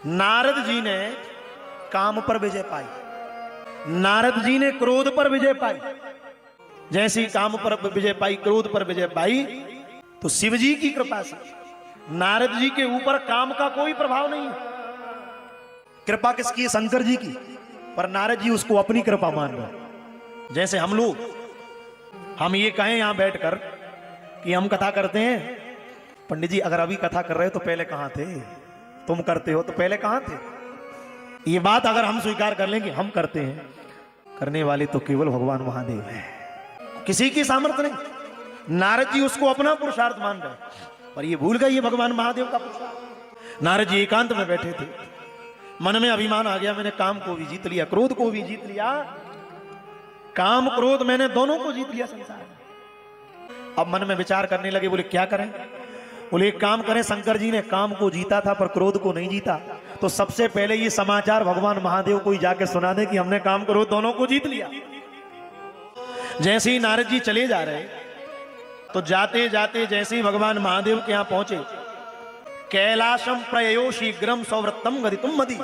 नारद जी ने काम पर विजय पाई, नारद जी ने क्रोध पर विजय पाई। जैसी काम पर विजय पाई, क्रोध पर विजय पाई, तो शिव जी की कृपा से नारद जी के ऊपर काम का कोई प्रभाव नहीं है। कृपा किसकी है? शंकर जी की। पर नारद जी उसको अपनी कृपा मान रहे। जैसे हम लोग, हम ये कहें यहां बैठकर कि हम कथा करते हैं, पंडित जी अगर अभी कथा कर रहे हो तो पहले कहां थे? तुम करते हो तो पहले कहां थे? ये बात अगर हम स्वीकार कर लेंगे हम करते हैं, करने वाले तो केवल भगवान महादेव हैं, किसी की सामर्थ्य नहीं। नारद जी उसको अपना पुरुषार्थ मान रहे, पर ये भूल गए ये भगवान महादेव का पुरुषार्थ। नारद जी एकांत में बैठे थे, मन में अभिमान आ गया, मैंने काम को भी जीत लिया, क्रोध को भी जीत लिया, काम क्रोध मैंने दोनों को जीत लिया संसार में। अब मन में विचार करने लगे, बोले क्या करें? बोले एक काम करें, शंकर जी ने काम को जीता था पर क्रोध को नहीं जीता, तो सबसे पहले ये समाचार भगवान महादेव को ही जाके सुना दे कि हमने काम क्रोध दोनों को जीत लिया। जैसे ही नारद जी चले जा रहे, तो जाते जाते जैसे ही भगवान महादेव के यहां पहुंचे, कैलाशम प्रयो शीघ्रम सौव्रतम गदितुम मदी।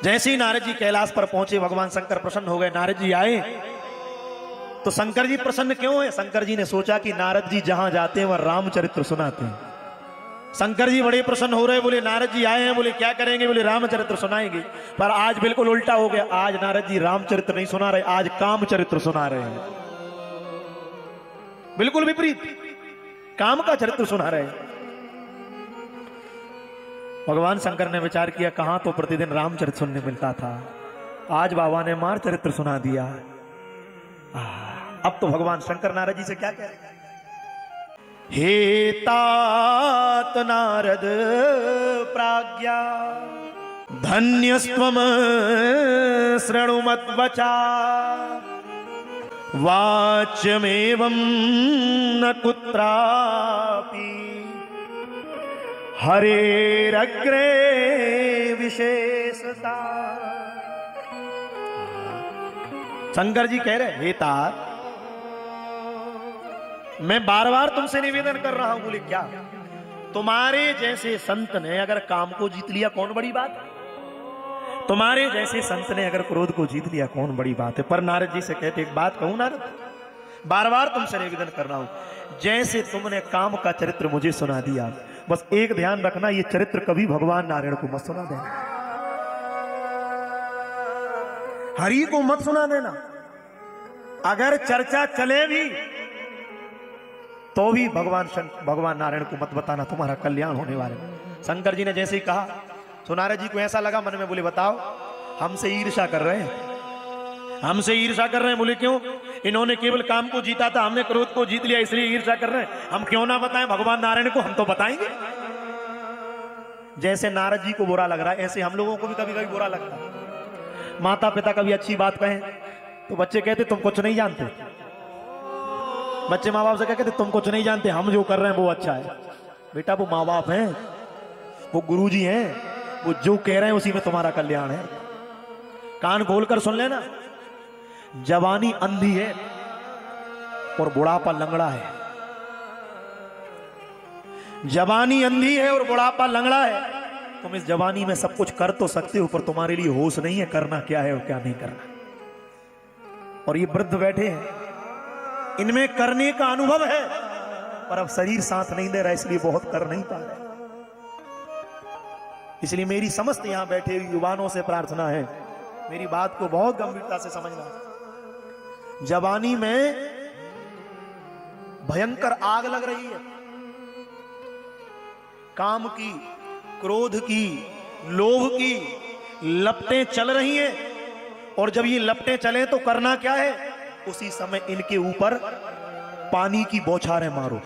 जैसे ही नारद जी कैलाश पर पहुंचे, भगवान शंकर प्रसन्न हो गए। नारद जी आए तो शंकर जी प्रसन्न क्यों है? शंकर जी ने सोचा कि नारद जी जहां जाते हैं वह रामचरित्र सुनाते हैं। शंकर जी बड़े प्रसन्न हो रहे, बोले नारद जी आए हैं, बोले क्या करेंगे? बोले रामचरित्र सुनाएंगे। पर आज बिल्कुल उल्टा हो गया, आज नारद जी रामचरित्र नहीं सुना रहे, आज कामचरित्र सुना रहे हैं। बिल्कुल विपरीत, काम का चरित्र सुना रहे हैं। भगवान शंकर ने विचार किया, कहां तो प्रतिदिन रामचरित्र सुनने मिलता था, आज बाबा ने मार चरित्र सुना दिया। अब तो भगवान शंकर नारद जी से क्या कह रहे? हे तात नारद प्राज्ञा धन्यस्त्वम शृणुमद्वचा वाच्यमेवं न कुत्रापि हरेरग्रे विशेषता। शंकर जी कह रहे, हे तात मैं बार बार तुमसे निवेदन कर रहा हूं। बोले क्या? तुम्हारे जैसे संत ने अगर काम को जीत लिया कौन बड़ी बात? तुम्हारे जैसे संत ने अगर क्रोध को जीत लिया कौन बड़ी बात है? पर नारद जी से कहते, एक बात कहूं नारद, बार बार तुमसे निवेदन कर रहा हूं, जैसे तुमने काम का चरित्र मुझे सुना दिया, बस एक ध्यान रखना, ये चरित्र कभी भगवान नारायण को मत सुना देना, हरि को मत सुना देना। अगर चर्चा चले भी तो भी भगवान नारायण को मत बताना, तुम्हारा कल्याण होने वाले। शंकर जी ने जैसे ही कहा तो नारद जी को ऐसा लगा मन में, बोले बताओ हमसे ईर्ष्या कर रहे हैं, हमसे ईर्ष्या कर रहे हैं। बोले क्यों? इन्होंने केवल काम को जीता था, हमने क्रोध को जीत लिया, इसलिए ईर्ष्या कर रहे हैं। हम क्यों ना बताएं भगवान नारायण को, हम तो बताएंगे। जैसे नारद जी को बुरा लग रहा है, ऐसे हम लोगों को भी कभी कभी बुरा लगता है। माता पिता कभी अच्छी बात कहें तो बच्चे कहते तुम कुछ नहीं जानते, बच्चे माँ बाप से क्या कहते, तुम कुछ नहीं जानते, हम जो कर रहे हैं वो अच्छा है। बेटा वो माँ बाप हैं, वो गुरुजी हैं, वो जो कह रहे हैं उसी में तुम्हारा कल्याण है। कान खोलकर सुन लेना, जवानी अंधी है और बुढ़ापा लंगड़ा है। जवानी अंधी है और बुढ़ापा लंगड़ा है। तुम इस जवानी में सब कुछ कर तो सकते हो, पर तुम्हारे लिए होश नहीं है करना क्या है और क्या नहीं करना। और ये वृद्ध बैठे हैं, इनमें करने का अनुभव है, पर अब शरीर साथ नहीं दे रहा, इसलिए बहुत कर नहीं पा रहे। इसलिए मेरी समस्त यहां बैठे युवाओं से प्रार्थना है, मेरी बात को बहुत गंभीरता से समझना। जवानी में भयंकर आग लग रही है, काम की, क्रोध की, लोभ की लपटें चल रही हैं। और जब ये लपटें चले तो करना क्या है? उसी समय इनके ऊपर पानी की बौछारें मारो।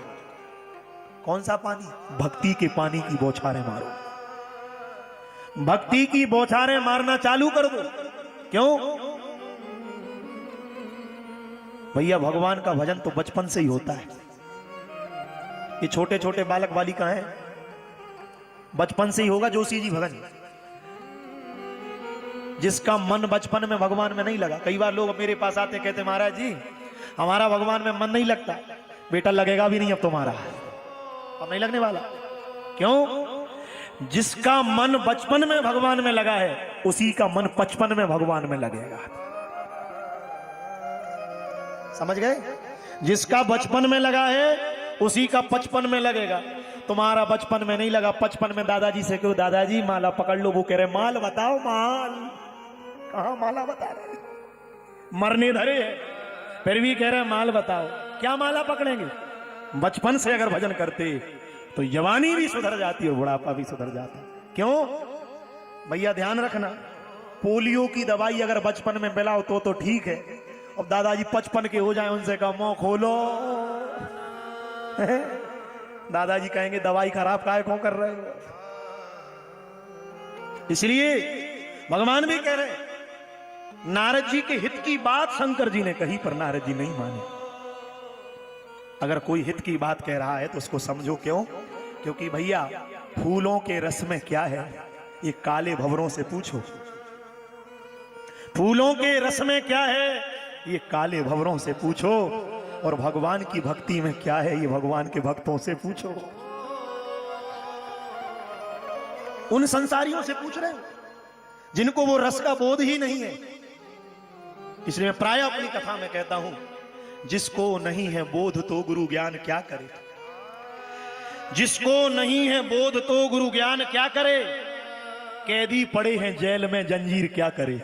कौन सा पानी? भक्ति के पानी की बौछारें मारो। भक्ति की बौछारें मारना चालू कर दो। क्यों? भैया भगवान का भजन तो बचपन से ही होता है। ये छोटे छोटे बालक बालिका हैं, बचपन से ही होगा जोशी जी भजन। जिसका मन बचपन में भगवान में नहीं लगा, कई बार लोग मेरे पास आते कहते महाराज जी हमारा भगवान में मन नहीं लगता। बेटा लगेगा भी नहीं अब तुम्हारा, अब नहीं लगने वाला। क्यों? जिसका मन बचपन में भगवान में लगा है उसी का मन 55 में भगवान में लगेगा। समझ गए? जिसका बचपन में लगा है उसी का 55 में लगेगा। तुम्हारा बचपन में नहीं लगा, 55 में दादाजी से क्यों, दादाजी माला पकड़ लो, वो कह रहे माल बताओ, माल कहां माला बता रहे, मरने धरे है फिर भी कह रहे माल बताओ। क्या माला पकड़ेंगे? बचपन से अगर भजन करते तो जवानी भी सुधर जाती और बुढ़ापा भी सुधर जाता। क्यों भैया? ध्यान रखना, पोलियो की दवाई अगर बचपन में मिलाओ तो ठीक है। अब दादाजी 55 के हो जाए, उनसे कहा मुंह खोलो दादाजी कहेंगे दवाई खराब काहे क्यों कर रहे हो। इसलिए भगवान भी कह रहे, नारद जी के हित की बात शंकर जी ने कही पर नारद जी नहीं माने। अगर कोई हित की बात कह रहा है तो उसको समझो। क्यों? क्योंकि भैया फूलों के रस में क्या है ये काले भंवरों से पूछो। फूलों के रस में क्या है ये काले भंवरों से पूछो, और भगवान की भक्ति में क्या है ये भगवान के भक्तों से पूछो। उन संसारियों से पूछ रहे हैं जिनको वो रस का बोध ही नहीं है। इसलिए मैं प्राय अपनी कथा में कहता हूं, जिसको नहीं है बोध तो गुरु ज्ञान क्या करे। जिसको नहीं है बोध तो गुरु ज्ञान क्या करे। कैदी पड़े हैं जेल में जंजीर क्या करे।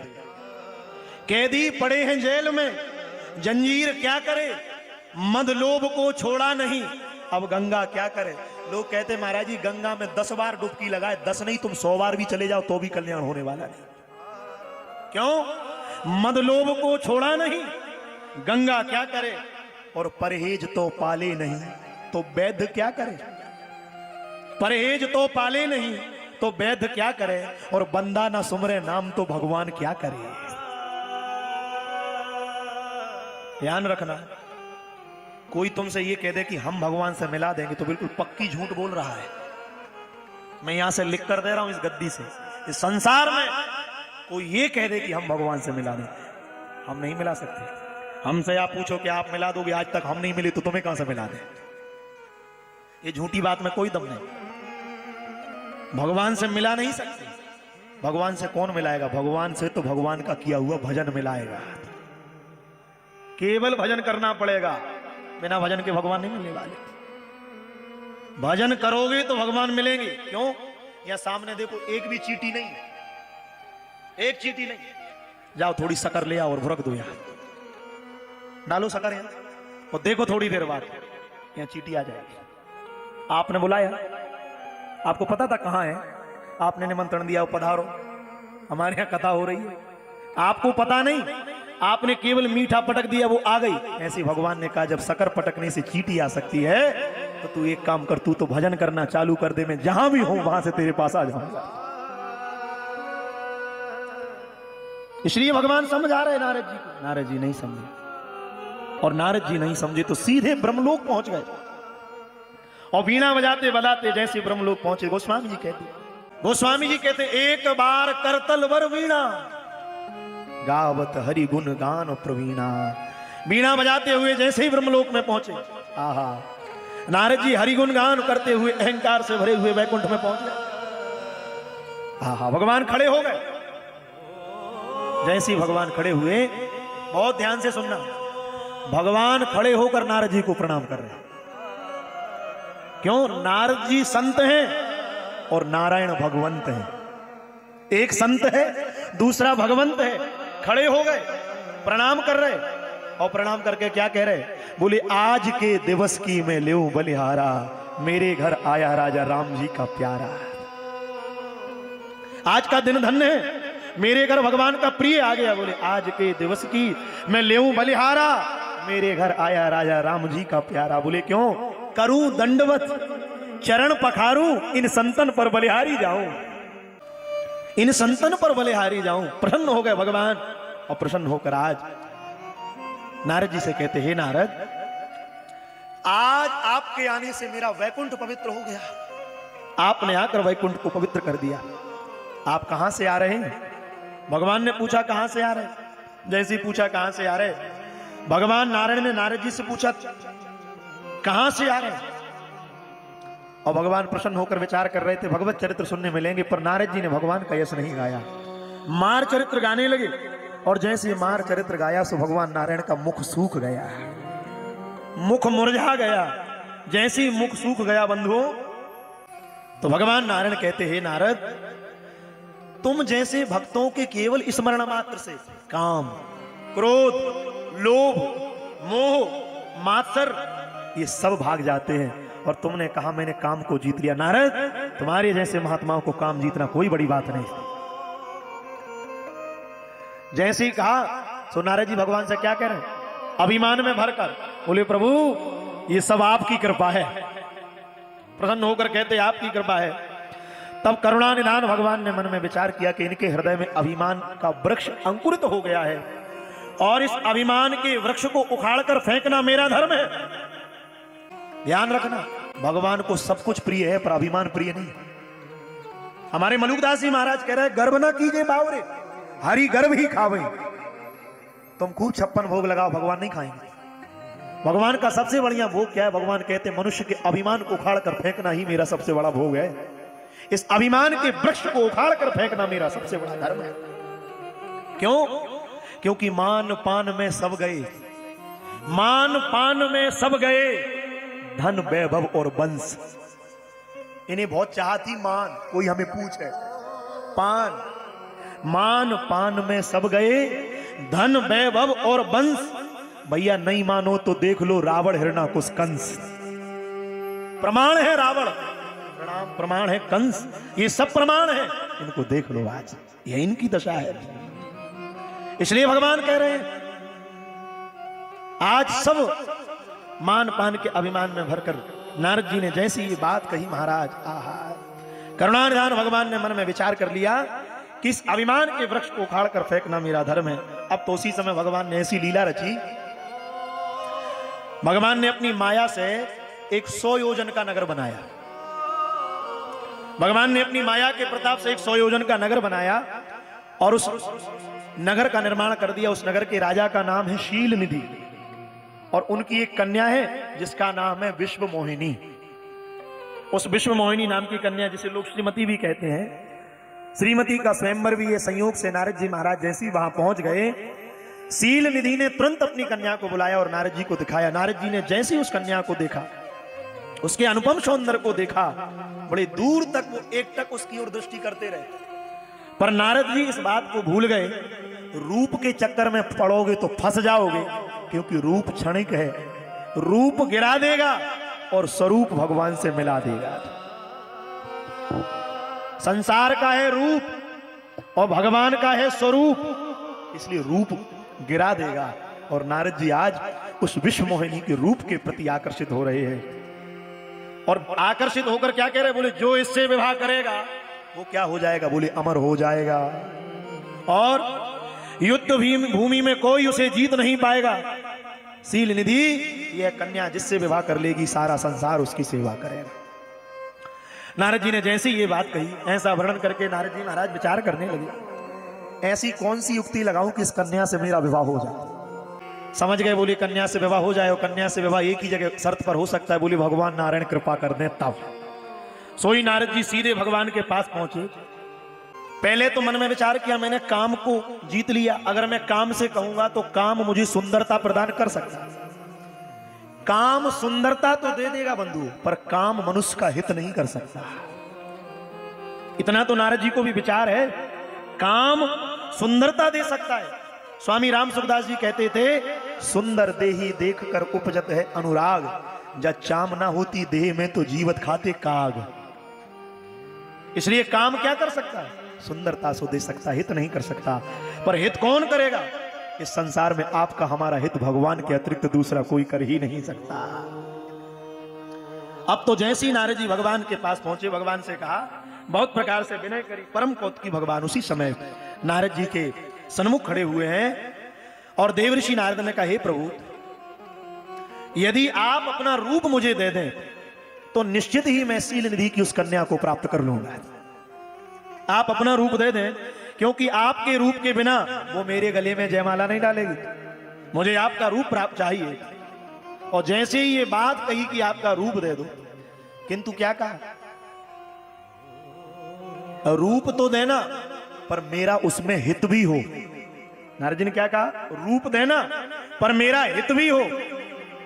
कैदी पड़े हैं जेल में जंजीर क्या करे। मद लोभ को छोड़ा नहीं अब गंगा क्या करे। लोग कहते महाराज जी गंगा में 10 बार डुबकी लगाए, 10 नहीं तुम 100 बार भी चले जाओ तो भी कल्याण होने वाला नहीं। क्यों? मद लोभ को छोड़ा नहीं गंगा क्या करे। और परहेज तो पाले नहीं तो वैद्य क्या करे। परहेज तो पाले नहीं तो वैद्य क्या करे। और बंदा ना सुमरे नाम तो भगवान क्या करे। ध्यान रखना, कोई तुमसे ये कह दे कि हम भगवान से मिला देंगे तो बिल्कुल पक्की झूठ बोल रहा है। मैं यहां से लिख कर दे रहा हूं इस गद्दी से, इस संसार में कोई ये कह दे कि हम भगवान से मिला दें, हम नहीं मिला सकते। हमसे आप पूछो कि आप मिला दोगे, आज तक हम नहीं मिले तो तुम्हें कहां से मिला दें। ये झूठी बात में कोई दम नहीं। भगवान से मिला नहीं सकते। भगवान से कौन मिलाएगा? भगवान से तो भगवान का किया हुआ भजन मिलाएगा। केवल भजन करना पड़ेगा, बिना भजन के भगवान नहीं मिलने वाले। भजन करोगे तो भगवान मिलेंगे। क्यों? यहां सामने देखो एक भी चीटी नहीं, एक चीटी नहीं। जाओ थोड़ी शक्कर ले आओ और भुरक दो, यहां डालो शक्कर यहां और देखो थोड़ी देर बाद यहां चीटी आ जाएगी। आपने बुलाया, आपको पता था कहां है, आपने निमंत्रण दिया पधारो, हमारे यहां कथा हो रही है, आपको पता नहीं, आपने केवल मीठा पटक दिया वो आ गई। ऐसे भगवान ने कहा जब शक्कर पटकने से चीटी आ सकती है तो तू एक काम कर, तू तो भजन करना चालू कर दे, मैं जहां भी हूं वहां से तेरे पास आ जाऊंगा। इसलिए भगवान समझा रहे नारद जी को। नारद जी नहीं समझे, और नारद जी नहीं समझे तो सीधे ब्रह्मलोक पहुंच गए। और वीणा बजाते बजाते जैसे ब्रह्मलोक पहुंचे, गोस्वामी जी कहते एक बार करतल वर वीणा गावत हरि गुण गान प्रवीणा। वीणा बजाते हुए जैसे ही ब्रह्मलोक में पहुंचे, आहा, नारद जी हरि गुण गान करते हुए अहंकार से भरे हुए वैकुंठ में पहुंच गए। आहा, भगवान खड़े हो गए। जैसे ही भगवान खड़े हुए, बहुत ध्यान से सुनना, भगवान खड़े होकर नारद जी को प्रणाम कर रहे हैं। क्यों? नारद जी संत हैं और नारायण भगवंत हैं। एक संत है, दूसरा भगवंत है। खड़े हो गए, प्रणाम कर रहे, और प्रणाम करके क्या कह रहे? बोले आज के दिवस की मैं लेऊं बलिहारा, मेरे घर आया राजा राम जी का प्यारा। आज का दिन धन्य है, मेरे घर भगवान का प्रिय आ गया। बोले आज के दिवस की मैं लेऊं बलिहारा, मेरे घर आया राजा राम जी का प्यारा। बोले क्यों? करूं दंडवत चरण पखारूं, इन संतन पर बलिहारी जाऊं, इन संतन पर बलिहारी जाऊं। प्रसन्न हो गए भगवान, और प्रसन्न होकर आज नारद जी से कहते, हे नारद, आज आपके आने से मेरा वैकुंठ पवित्र हो गया। आपने आकर वैकुंठ को पवित्र कर दिया। आप कहां से आ रहे हैं? भगवान ने पूछा कहां से आ रहे हैं। जैसे ही पूछा कहां से आ रहे, भगवान नारायण ने नारद जी से पूछा कहां से आ रहे हैं। और भगवान प्रसन्न होकर विचार कर रहे थे भगवत चरित्र सुनने मिलेंगे, पर नारद जी ने भगवान का यश नहीं गाया, मार चरित्र गाने लगे। और जैसे मार चरित्र गाया सो भगवान नारायण का मुख सूख गया, मुख मुरझा गया। जैसे ही मुख सूख गया बंधुओं, तो भगवान नारायण कहते हैं नारद, तुम जैसे भक्तों के केवल स्मरण मात्र से काम, क्रोध, लोभ, मोह, मात्सर ये सब भाग जाते हैं, और तुमने कहा मैंने काम को जीत लिया। नारद, तुम्हारे जैसे महात्माओं को काम जीतना कोई बड़ी बात नहीं। जैसे ही कहा सो नारद जी भगवान से क्या कह रहे हैं, अभिमान में भरकर बोले प्रभु ये सब आपकी कृपा है। प्रसन्न होकर कहते आपकी कृपा है। तब करुणा निधान भगवान ने मन में विचार किया कि इनके हृदय में अभिमान का वृक्ष अंकुरित हो गया है, और इस अभिमान के वृक्ष को उखाड़कर फेंकना मेरा धर्म है। ध्यान रखना, भगवान को सब कुछ प्रिय है पर अभिमान प्रिय नहीं। हमारे मलुकदास जी महाराज कह रहे हैं, गर्भ ना कीजिए बावरे, हरि गर्भ ही खावे। तुम खूब 56 भोग लगाओ, भगवान नहीं खाएंगे। भगवान का सबसे बढ़िया भोग क्या है? भगवान कहते हैं मनुष्य के अभिमान को उखाड़ कर फेंकना ही मेरा सबसे बड़ा भोग है। इस अभिमान के वृक्ष को उखाड़ कर फेंकना मेरा सबसे बड़ा धर्म है। क्यों? क्योंकि मान पान में सब गए, मान पान में सब गए, धन वैभव और वंश। इन्हें बहुत चाहती मान, कोई हमें पूछे पान, मान पान में सब गए, धन वैभव और वंश। भैया नहीं मानो तो देख लो रावण, हिरणाकुश, कंस। प्रमाण है रावण, प्रमाण है कंस, ये सब प्रमाण है। इनको देख लो, आज ये इनकी दशा है। इसलिए भगवान कह रहे हैं आज सब मान पान के अभिमान में भरकर नारद जी ने जैसी ये बात कही महाराज, आहा, करुणानिधान भगवान ने मन में विचार कर लिया कि इस अभिमान के वृक्ष को उखाड़ कर फेंकना मेरा धर्म है। अब तो उसी समय भगवान ने ऐसी लीला रची, भगवान ने अपनी माया से एक 100 योजन का नगर बनाया। भगवान ने अपनी माया के प्रताप से एक 100 योजन का नगर बनाया और उस नगर का निर्माण कर दिया। उस नगर के राजा का नाम है शील निधि, और उनकी एक कन्या है जिसका नाम है विश्व मोहिनी। उस विश्व मोहिनी नाम की कन्या, जिसे लोग श्रीमती भी कहते हैं, श्रीमती का स्वयंवर भी ये संयोग से नारद जी महाराज जैसी वहां पहुंच गए, शील निधि ने तुरंत अपनी कन्या को बुलाया और नारद जी को दिखाया। नारद जी ने जैसे ही उस कन्या को देखा, उसके अनुपम सौंदर्य को देखा, बड़े दूर तक वो एकटक उसकी ओर दृष्टि करते रहे। पर नारद जी इस बात को भूल गए, रूप के चक्कर में पड़ोगे तो फंस जाओगे, क्योंकि रूप क्षणिक है, रूप गिरा देगा और स्वरूप भगवान से मिला देगा। संसार का है रूप और भगवान का है स्वरूप, इसलिए रूप गिरा देगा। और नारद जी आज उस विश्व मोहिनी के रूप के प्रति आकर्षित हो रहे हैं, और आकर्षित होकर क्या कह रहे? बोले जो इससे विवाह करेगा वो क्या हो जाएगा? बोले अमर हो जाएगा, और युद्ध भूमि में कोई उसे जीत नहीं पाएगा। शील निधि यह कन्या जिससे विवाह कर लेगी, सारा संसार उसकी सेवा करेगा। नारद जी ने जैसे ये बात कही, ऐसा वर्णन करके नारद जी महाराज विचार करने लगे, ऐसी कौन सी युक्ति लगाऊं कि इस कन्या से मेरा विवाह हो जाए। समझ गए, बोले कन्या से विवाह हो जाए, और कन्या से विवाह एक ही जगह शर्त पर हो सकता है, बोले भगवान नारायण कृपा कर दें तब। सोई नारद जी सीधे भगवान के पास पहुंचे। पहले तो मन में विचार किया, मैंने काम को जीत लिया, अगर मैं काम से कहूंगा तो काम मुझे सुंदरता प्रदान कर सकता है। काम सुंदरता तो दे देगा बंधु, पर काम मनुष्य का हित नहीं कर सकता। इतना तो नारद जी को भी विचार है, काम सुंदरता दे सकता है। स्वामी राम सुखदास जी कहते थे, सुंदर देही देख कर उपजत है अनुराग, जब चाम ना होती देह में तो जीवत खाते काग। इसलिए काम क्या कर सकता है? सुंदरता सो दे सकता, हित नहीं कर सकता। पर हित कौन करेगा? इस संसार में आपका हमारा हित भगवान के अतिरिक्त दूसरा कोई कर ही नहीं सकता। अब तो जैसे ही नारद जी भगवान के पास पहुंचे, भगवान से कहा, बहुत प्रकार से विनय करी, परम कौतुकी भगवान उसी समय नारद जी के सन्मुख खड़े हुए हैं, और देवऋषि नारद ने कहा, हे प्रभु, यदि आप अपना रूप मुझे दे दें तो निश्चित ही मैं शील निधि की उस कन्या को प्राप्त कर लूंगा। आप अपना रूप दे दें, क्योंकि आपके रूप के बिना वो मेरे गले में जयमाला नहीं डालेगी, मुझे आपका रूप प्राप्त चाहिए। और जैसे ही ये बात कही कि आपका रूप दे दो, किंतु क्या कहा, रूप तो देना पर मेरा उसमें हित भी हो। नारद जी ने क्या कहा, रूप देना पर मेरा हित भी हो।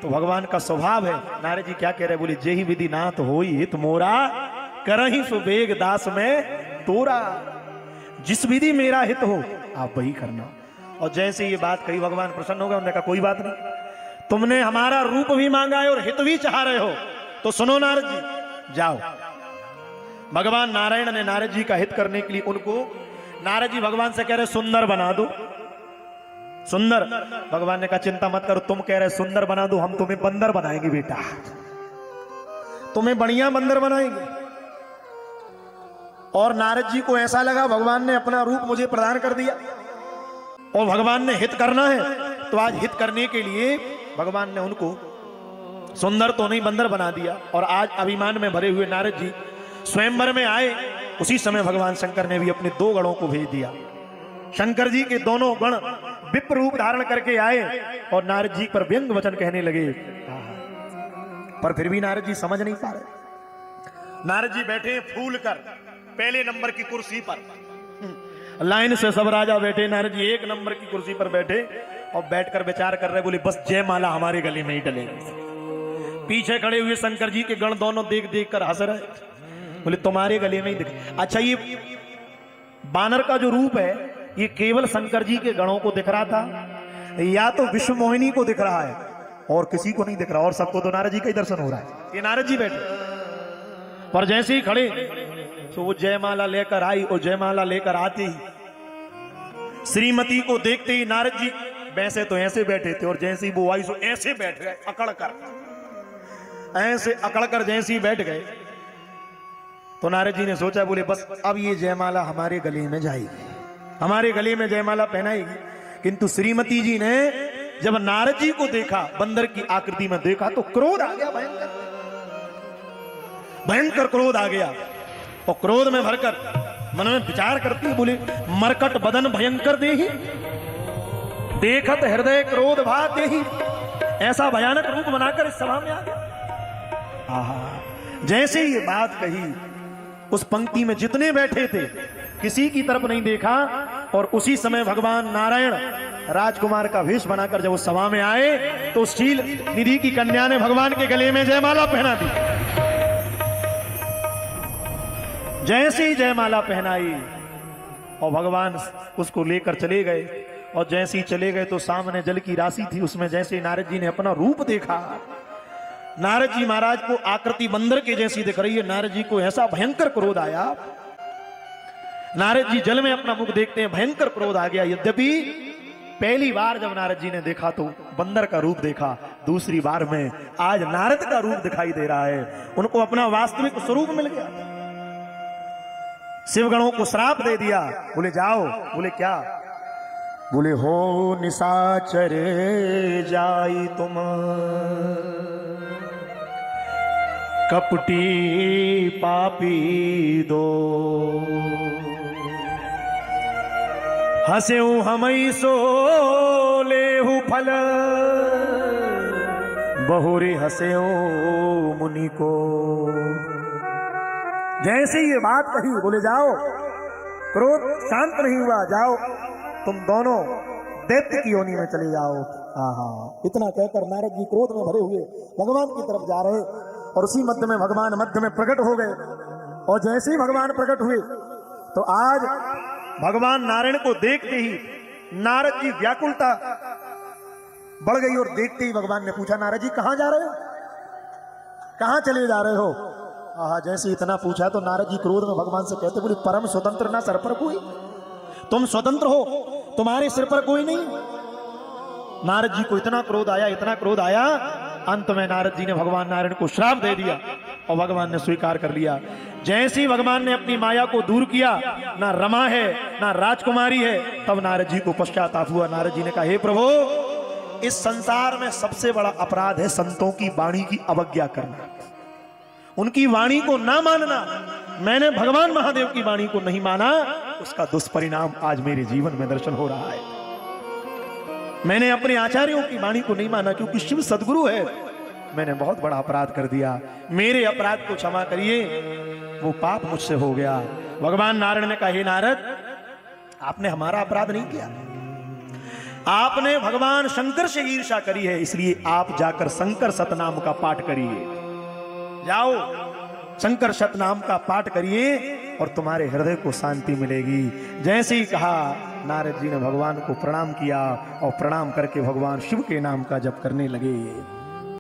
तो भगवान का स्वभाव है। नारद जी क्या कह रहे, बोले जेहि विधि नाथ होई हित मोरा, करहि सुबेग दास में तोरा। जिस विधि मेरा हित हो आप वही करना। और जैसे ये बात कही भगवान प्रसन्न हो गए। उन्होंने कहा कोई बात नहीं, तुमने हमारा रूप भी मांगा है और हित भी चाह रहे हो, तो सुनो नारद जी, जाओ। भगवान नारायण ने नारद जी का हित करने के लिए उनको, नारद जी भगवान से कह रहे सुंदर बना दो, सुंदर। भगवान ने कहा चिंता मत करो, तुम कह रहे सुंदर बना दो, हम तुम्हें बंदर बनाएंगे बेटा, तुम्हें बढ़िया बंदर बनाएंगे। और नारद जी को ऐसा लगा भगवान ने अपना रूप मुझे प्रदान कर दिया और भगवान ने हित करना है, तो आज हित करने के लिए भगवान ने उनको सुंदर तो नहीं बंदर बना दिया। और आज अभिमान में भरे हुए नारद जी स्वयंवर में आए। उसी समय भगवान शंकर ने भी अपने 2 गणों को भेज दिया। शंकर जी के दोनों गण विप्र रूप धारण करके आए और नारद जी पर व्यंग वचन कहने लगे, पर फिर भी नारद जी समझ नहीं पा रहे। नारद जी बैठे फूल कर पहले नंबर की कुर्सी पर, लाइन से सब राजा बैठे, नारद जी 1 नंबर की कुर्सी पर बैठे और बैठकर विचार कर रहे, बोले बस जयमाला हमारे गले में ही डलेगी। पीछे खड़े हुए शंकर जी के गण दोनों देख देख कर हंस रहे, बोले तुम्हारे गले में ही दिख। अच्छा, ये बानर का जो रूप है ये केवल शंकर जी के गणों को दिख रहा था या तो विश्व मोहिनी को दिख रहा है, और किसी को नहीं दिख रहा, और सबको तो नारद जी का ही दर्शन हो रहा है। ये नारद जी बैठे, पर जैसे ही खड़े तो वो जयमाला लेकर आई, और जयमाला लेकर आते ही श्रीमती को देखते ही नारद जी वैसे तो ऐसे बैठे थे, और जैसे ही वो आई तो ऐसे बैठ गए अकड़ कर, ऐसे अकड़ कर जैसे ही बैठ गए। तो नारद जी ने सोचा, बोले बस अब ये जयमाला हमारे गले में जाएगी, हमारे गले में जयमाला पहनाएगी। किंतु श्रीमती जी ने जब नारद जी को देखा, बंदर की आकृति में देखा, तो क्रोध आ गया, भयंकर भयंकर क्रोध आ गया। और क्रोध में भरकर मन में विचार करती, बोले मरकट बदन भयंकर देहि, देखत हृदय क्रोध भा देहि। ऐसा भयानक रूप बनाकर इस सभा में आ गया। आहा, जैसे ये बात कही, उस पंक्ति में जितने बैठे थे किसी की तरफ नहीं देखा, और उसी समय भगवान नारायण राजकुमार का वेश बनाकर जब उस सभा में आए, तो शील निधि की कन्या ने भगवान के गले में जयमाला पहना दी। जैसे ही जयमाला पहनाई और भगवान उसको लेकर चले गए, और जैसे ही चले गए तो सामने जल की राशि थी, उसमें जैसे ही नारद जी ने अपना रूप देखा, नारद जी महाराज को आकृति बंदर के जैसी दिख रही है। नारद जी को ऐसा भयंकर क्रोध आया, नारद जी जल में अपना मुख देखते हैं, भयंकर क्रोध आ गया। यद्यपि पहली बार जब नारद जी ने देखा तो बंदर का रूप देखा, दूसरी बार में आज नारद का रूप दिखाई दे रहा है, उनको अपना वास्तविक स्वरूप मिल गया। शिवगणों को श्राप दे दिया, बोले जाओ। बोले क्या? बोले हो निशाचर जाई तुम, कपटी पापी दो, हंस्यू हमई सो लेहु फल, बहुरे हंस्यू मुनि को। जैसे ये बात कही, बोले जाओ, क्रोध शांत नहीं हुआ, जाओ तुम दोनों दैत्य की योनि में चले जाओ। आहा, इतना कहकर नारद जी क्रोध में भरे हुए भगवान की तरफ जा रहे, और उसी मध्य में भगवान मध्य में प्रकट हो गए। और जैसे ही भगवान प्रकट हुए तो आज भगवान नारायण को देखते ही नारद जी व्याकुलता बढ़ गई, और देखते ही भगवान ने पूछा, नारद जी कहां जा रहे हो, कहां चले जा रहे हो? आहा, जैसे इतना पूछा तो नारद जी क्रोध में भगवान से कहते, बोले परम स्वतंत्र ना सर पर कोई, तुम स्वतंत्र हो, तुम्हारे सिर पर कोई नहीं। नारद जी को इतना क्रोध आया, इतना क्रोध आया, अंत में नारद जी ने भगवान नारायण को श्राप दे दिया, और भगवान ने स्वीकार कर लिया। जैसे ही भगवान ने अपनी माया को दूर किया, ना रमा है ना राजकुमारी है, तब नारद जी को पश्चाताप हुआ। नारद जी ने कहा, हे प्रभु, इस संसार में सबसे बड़ा अपराध है संतों की वाणी की अवज्ञा करना, उनकी वाणी को ना मानना। मैंने भगवान महादेव की वाणी को नहीं माना, उसका दुष्परिणाम आज मेरे जीवन में दर्शन हो रहा है। मैंने अपने आचार्यों की वाणी को नहीं माना, क्योंकि शिव सदगुरु है, मैंने बहुत बड़ा अपराध कर दिया, मेरे अपराध को क्षमा करिए, वो पाप मुझसे हो गया। भगवान नारायण ने कहा, हे नारद, आपने हमारा अपराध नहीं किया, आपने भगवान शंकर से ईर्ष्या करी है, इसलिए आप जाकर शंकर सतनाम का पाठ करिए। जाओ शंकर सतनाम का पाठ करिए और तुम्हारे हृदय को शांति मिलेगी। जैसे ही कहा, नारद जी ने भगवान को प्रणाम किया और प्रणाम करके भगवान शिव के नाम का जप करने लगे।